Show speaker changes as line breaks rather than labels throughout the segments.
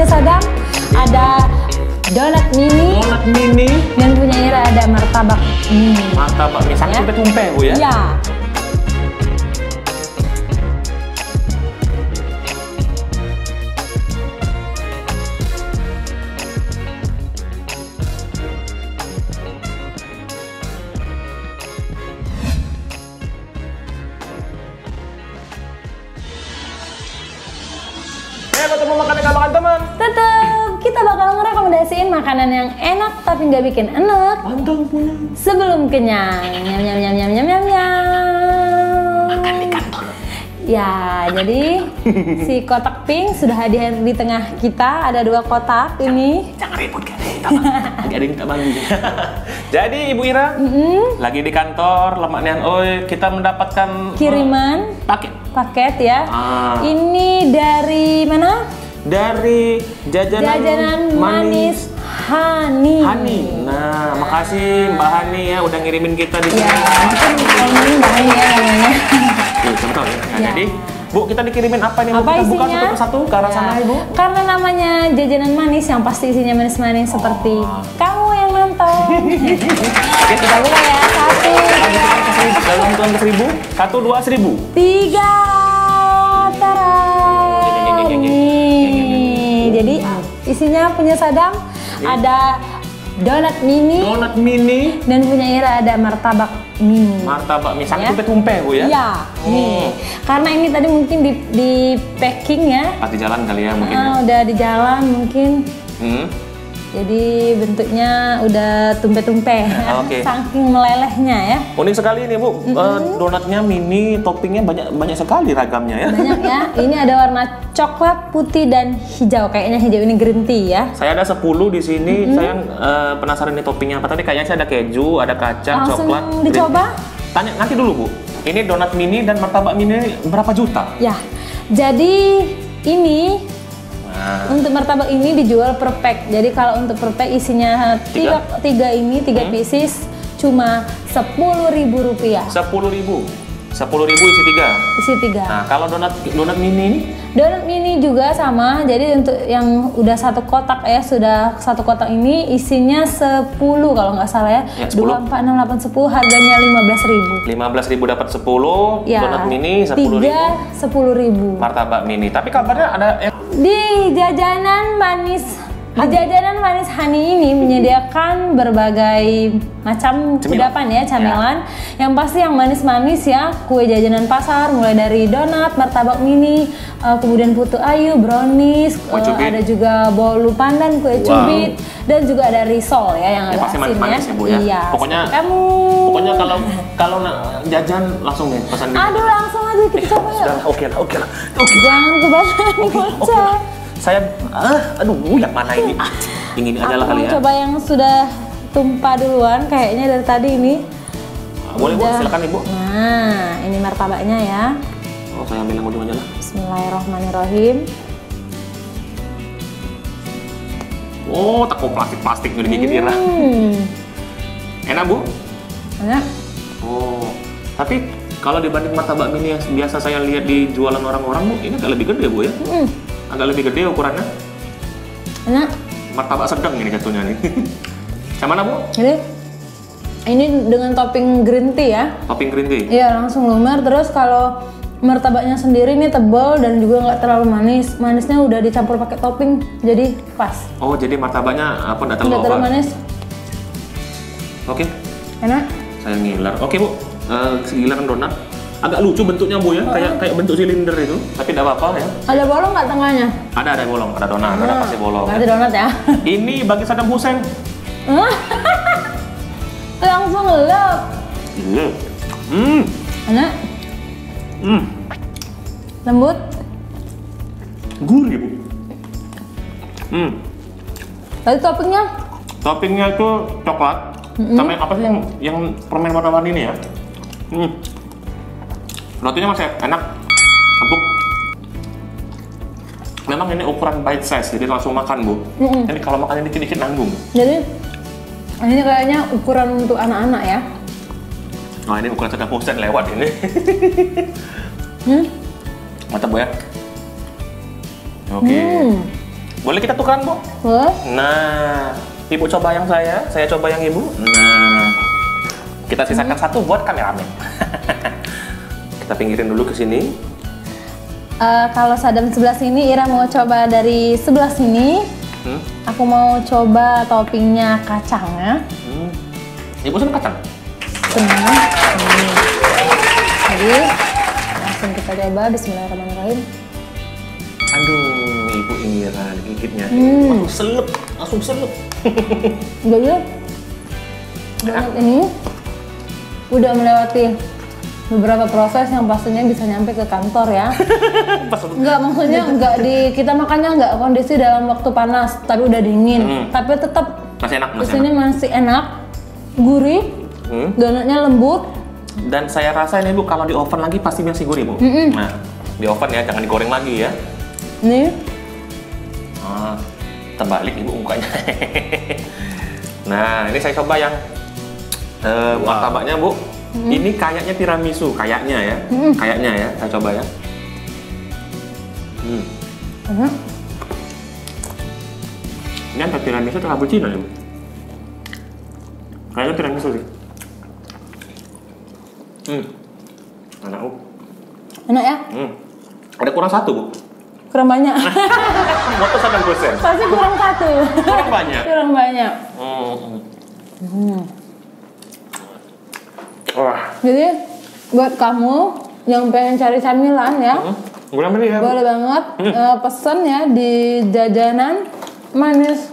punya Sadam ada donat mini.
Donat mini.
Dan punya Ira ada martabak mini.
Martabak mini sangat
Ya.
tumpe Bu ya?
Iya.
Ketemu makan teman.
Tetep kita bakal ngerekomendasiin makanan yang enak tapi nggak bikin enak
Mantap punya.
sebelum kenyang. Nyam nyam nyam nyam nyam nyam nyam.
Makan di kantor.
Ya, jadi si kotak pink sudah hadir di tengah kita. Ada 2 kotak ini.
Jangan ribut kan? Lagi ada yang tak bangun. Jadi Ibu Ira lagi di kantor lemaknya. Oh, kita mendapatkan
Kiriman paket ya. Ini dari mana?
Dari jajanan
manis Hani.
Nah, makasih Mbak Hani ya udah ngirimin kita di sini.
Ya, mungkin kalau ini Mbak Hani ya namanya.
Betul ya. Nah,
Ya.
jadi Bu, kita dikirimin apa nih?
Apa
Kita buka
isinya?
satu persatu ke arah sana Ibu.
Karena namanya jajanan manis yang pasti isinya manis-manis seperti kamu yang nonton. Oke, kita buka ya. 1,
Dalam hitungan ke 1000, 1, 2, 1000.
3, tara. Nih, jadi isinya punya Sadam ada donat mini.
Donat mini.
Dan punya Ira ada martabak mini.
Martabak mie sangat
Ya.
tumpe Bu ya?
Iya, nih. Karena ini tadi mungkin di packing ya.
Pas di jalan kali ya mungkin.
Udah di jalan mungkin. Jadi bentuknya udah tumpe-tumpe.
Oke.
Saking melelehnya ya.
Unik sekali ini Bu. Donatnya mini, toppingnya banyak sekali ragamnya ya.
Banyak ya. Ini ada warna coklat, putih dan hijau. Kayaknya hijau ini green tea ya.
Saya ada 10 di sini. Saya penasaran nih toppingnya apa tadi. Kayaknya saya ada keju, ada kacang,
Langsung
coklat.
dicoba?
Tanya nanti dulu Bu. Ini donat mini dan martabak mini berapa juta?
Ya. Jadi ini untuk martabak ini dijual per pack. Jadi kalau untuk per pack isinya tiga pieces cuma Rp10.000.
10.000 isi 3.
Isi 3.
Nah, kalau donat mini ini?
Donat mini juga sama. Jadi untuk yang udah 1 kotak ya, sudah 1 kotak ini isinya 10 kalau nggak salah ya.
Ya, 10.
2, 4, 6, 8, 10 harganya Rp15.000.
15.000 dapat 10.
Ya,
Donat mini 10.000.
10.000.
Martabak mini. Tapi kabarnya ada
Di jajanan manis Hani ini menyediakan berbagai macam kudapan ya, camilan. Yang pasti yang manis-manis ya, kue jajanan pasar mulai dari donat, martabak mini, kemudian putu ayu, brownies, ada juga bolu pandan, kue cubit, dan juga ada risol ya yang ada
pasti
asin
manis-manis ya Bu ya.
Iya.
Pokoknya kalau jajan langsung nih pesan di.
Aduh, langsung aja kita coba ya.
Oke lah.
Jangan kebanyakan kocak.
Saya yang mana ini? Ingin adalah kali ya.
Coba yang sudah tumpah duluan kayaknya dari tadi ini.
Boleh Bu, silakan Ibu.
Nah, ini martabaknya ya.
Oh, saya ambil yang ujung aja lah.
Bismillahirrahmanirrahim.
Oh, teko plastik udah gigit Ira. Enak Bu?
Enak.
Oh, tapi kalau dibanding martabak mini yang biasa saya lihat di jualan orang-orang Bu, ini agak lebih gede Bu ya? Agak lebih gede ukurannya.
Enak.
Martabak sedang ini jatuhnya nih. Yang mana Bu?
Ini dengan topping green tea ya.
Topping green tea?
Iya, langsung lumer. Terus kalau martabaknya sendiri ini tebal dan juga nggak terlalu manis. Manisnya udah dicampur pakai topping, jadi pas.
Oh, jadi martabaknya nggak terlalu
manis.
Oke.
Enak.
Saya ngiler. Oke Bu, giliran donat. Agak lucu bentuknya Bu ya, kayak bentuk silinder itu. Tapi tidak apa-apa ya.
Ada bolong nggak tengahnya?
Ada bolong, ada donat, ada pasti bolong.
Berarti donat ya.
Ini bagi Saddam Hussein.
Langsung ngelap. Enak. Lembut.
Gurih Bu.
Tadi toppingnya?
Toppingnya itu coklat. Sama apa sih yang permen warna-warni ini ya? Rotinya masih enak, empuk. Memang ini ukuran bite size, jadi langsung makan Bu. Ini kalau makannya dikit-dikit nanggung.
Jadi ini kayaknya ukuran untuk anak-anak ya.
Nah ini ukuran Saddam Hussein lewat ini. Mantap Bu ya. Oke. Boleh kita tukeran, Bu?
Boleh.
Nah, Ibu coba yang saya coba yang Ibu. Nah, kita sisakan satu buat kameramen. Kita pinggirin dulu ke sini.
Kalau Sadam sebelah sini, Ira mau coba dari sebelah sini. Aku mau coba toppingnya kacangnya.
Ibu senang kacang?
Senang. Jadi langsung kita coba. Bismillahirrahmanirrahim.
Aduh, Ibu Ira gigitnya. Langsung selep.
Jadi banget ini udah melewati beberapa proses yang pastinya bisa nyampe ke kantor ya. Enggak, maksudnya enggak kita makannya enggak kondisi dalam waktu panas, tapi udah dingin. Tapi tetap
masih enak,
masih enak, gurih, donatnya lembut.
Dan saya rasa ini Bu, kalau di oven lagi pasti masih gurih Bu. Nah, di oven ya, jangan digoreng lagi ya.
Nih.
Terbalik Ibu mukanya. Nah, ini saya coba yang martabaknya Bu. Ini kayaknya tiramisu, kayaknya ya. Kayaknya ya, saya coba ya. Ini antara tiramisu atau cappuccino ya Bu? Kayaknya tiramisu sih. Enak Bu.
Enak ya?
Ada kurang satu Bu.
Kurang banyak.
Motor 100%.
Pasti kurang satu.
Kurang banyak.
Kurang banyak.
Wah.
Jadi buat kamu yang pengen cari camilan ya, boleh banget pesen ya di Jajanan Manis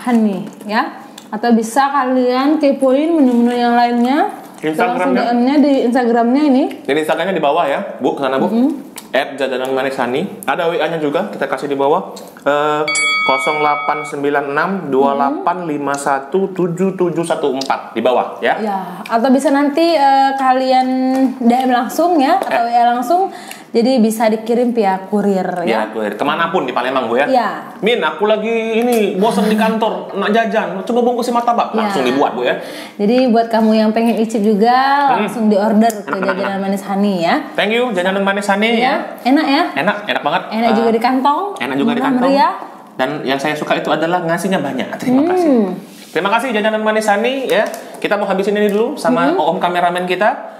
Hani ya. Atau bisa kalian kepoin menu-menu yang lainnya.
Instagramnya?
DM-nya di Instagramnya ini.
Jadi Instagramnya di bawah ya, Bu, ke sana Bu. @Jajanan Manis Hani. Ada WA-nya juga, kita kasih di bawah. 089628517714 di bawah ya.
Ya, atau bisa nanti kalian DM langsung ya, atau WA langsung. Jadi bisa dikirim via kurir ya.
Kurir. Kemanapun di Palembang Bu ya.
Iya.
Min, aku lagi bosan di kantor, nak jajan, coba bungkusin martabak. Langsung dibuat Bu ya.
Jadi buat kamu yang pengen icip juga, langsung diorder ke Jajanan Manis Hani ya.
Thank you Jajanan Manis Hani ya.
Enak ya?
Enak banget.
Enak juga di kantong.
Enak juga di kantong.
Meriah.
Dan yang saya suka itu adalah ngasihnya banyak. Terima kasih. Terima kasih Jajanan Manis Hani ya. Kita mau habisin ini dulu sama om kameramen kita.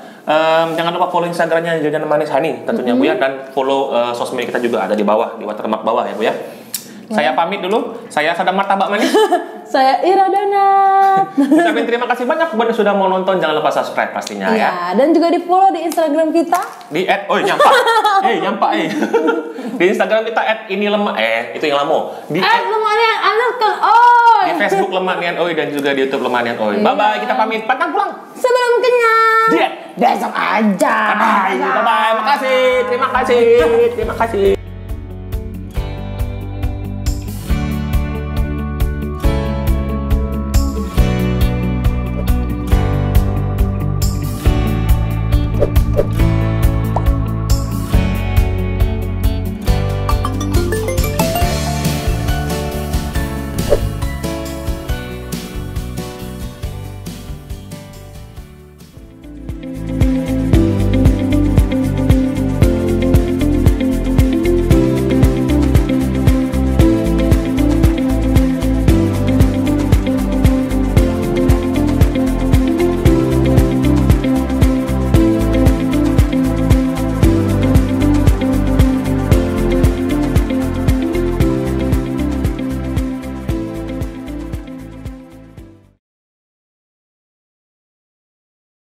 Jangan lupa follow Instagramnya Jajanan Manis Hani tentunya Bu ya, dan follow sosmed kita juga ada di bawah, di watermark bawah ya Bu ya. Saya pamit dulu. Saya Sadam Martabak Manis.
Saya Ira Donat.
Ucapin terima kasih banyak buat yang sudah mau nonton. Jangan lupa subscribe pastinya ya.
Dan juga di follow di Instagram kita.
Di nyampak. Di Instagram kita @inilemak itu yang lama. Di
@lemanian_oi.
Di Facebook Lemanian Oi dan juga di YouTube Lemanian Oi. Bye bye, kita pamit. Pantang pulang.
Sebelum kenyang.
Besok aja. Bye bye. Makasih. Terima kasih.